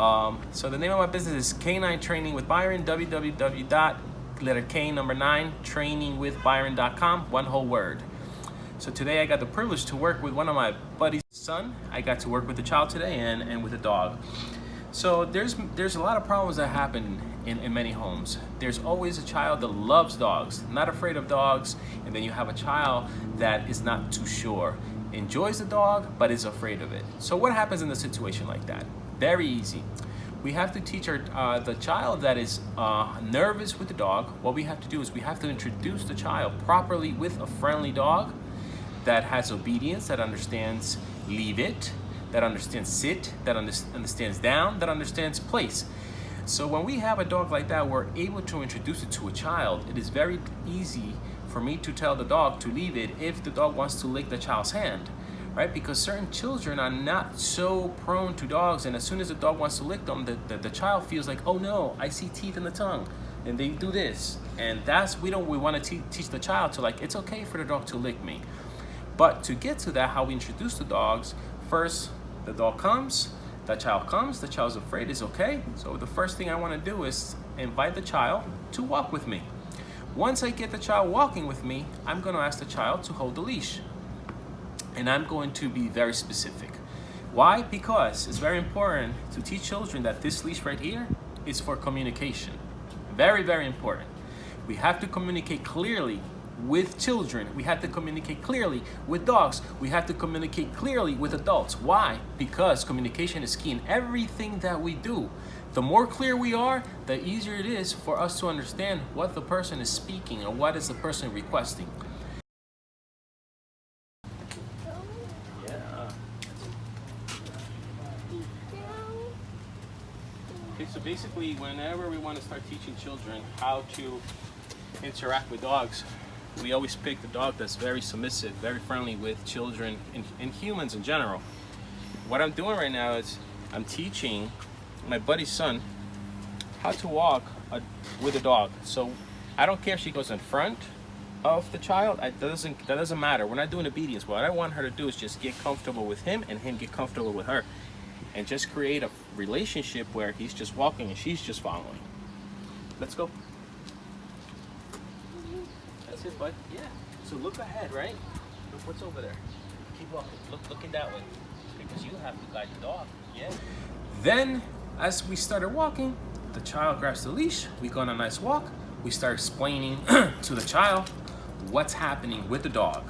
So the name of my business is Canine Training with Byron, www.trainingwithbyron.com, one whole word. So today I got the privilege to work with one of my buddy's son. I got to work with the child today and with a dog. So there's a lot of problems that happen in many homes. There's always a child that loves dogs, not afraid of dogs, and then you have a child that is not too sure, enjoys the dog, but is afraid of it. So what happens in a situation like that? Very easy. We have to teach the child that is nervous with the dog. What we have to do is we have to introduce the child properly with a friendly dog that has obedience, that understands leave it, that understands sit, that understands down, that understands place. So when we have a dog like that, we're able to introduce it to a child. It is very easy for me to tell the dog to leave it if the dog wants to lick the child's hand, right? Because certain children are not so prone to dogs, and as soon as the dog wants to lick them, the child feels like, oh no, I see teeth in the tongue, and they do this. And that's, we want to teach the child to, like, it's okay for the dog to lick me. But to get to that, how we introduce the dogs, first, the dog comes, the child's afraid, it's okay. So the first thing I want to do is invite the child to walk with me. Once I get the child walking with me, I'm going to ask the child to hold the leash. And I'm going to be very specific. Why? Because it's very important to teach children that this leash right here is for communication. Very, very important. We have to communicate clearly with children. We have to communicate clearly with dogs. We have to communicate clearly with adults. Why? Because communication is key in everything that we do. The more clear we are, the easier it is for us to understand what the person is speaking or what is the person requesting. Okay, so basically, whenever we want to start teaching children how to interact with dogs, we always pick the dog that's very submissive, very friendly with children and humans in general. What I'm doing right now is I'm teaching my buddy's son how to walk with a dog. So I don't care if she goes in front of the child. That doesn't matter. We're not doing obedience. What I want her to do is just get comfortable with him and him get comfortable with her, and just create a relationship where he's just walking and she's just following. Let's go. That's it, bud. Yeah. So look ahead, right? Look what's over there. Keep walking. Looking that way. Because you have to guide the dog. Yeah. Then, as we started walking, the child grabs the leash. We go on a nice walk. We start explaining to the child what's happening with the dog.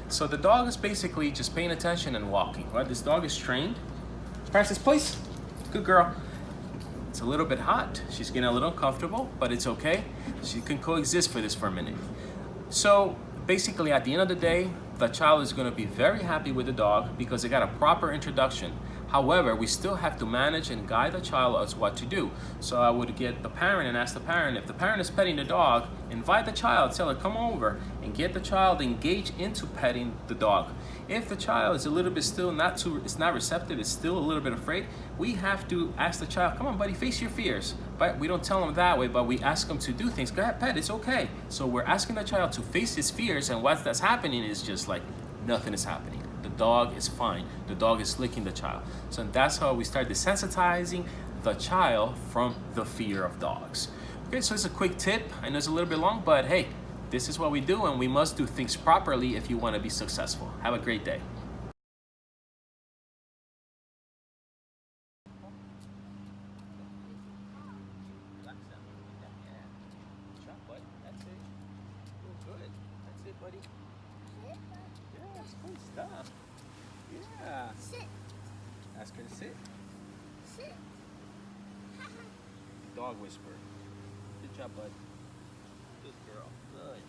So the dog is basically just paying attention and walking. Right? This dog is trained. Practice, please. Good girl. It's a little bit hot. She's getting a little uncomfortable, but it's okay. She can coexist for this for a minute. So basically, at the end of the day, the child is going to be very happy with the dog because they got a proper introduction. However, we still have to manage and guide the child as what to do. So I would get the parent and ask the parent, if the parent is petting the dog, invite the child, tell her, come over, and get the child engaged into petting the dog. If the child is a little bit still it's not receptive, it's still a little bit afraid, we have to ask the child, come on buddy, face your fears. But we don't tell them that way, but we ask them to do things. Go ahead, pet, it's okay. So we're asking the child to face his fears, and what's happening is just like nothing is happening. The dog is fine. The dog is licking the child. So that's how we start desensitizing the child from the fear of dogs. Okay, so it's a quick tip. I know it's a little bit long, but hey, this is what we do, and we must do things properly if you want to be successful. Have a great day. Yeah, that's good stuff. Yeah. Sit. Ask her to sit. Sit. Dog whisper. Good job, bud. Good girl. Good.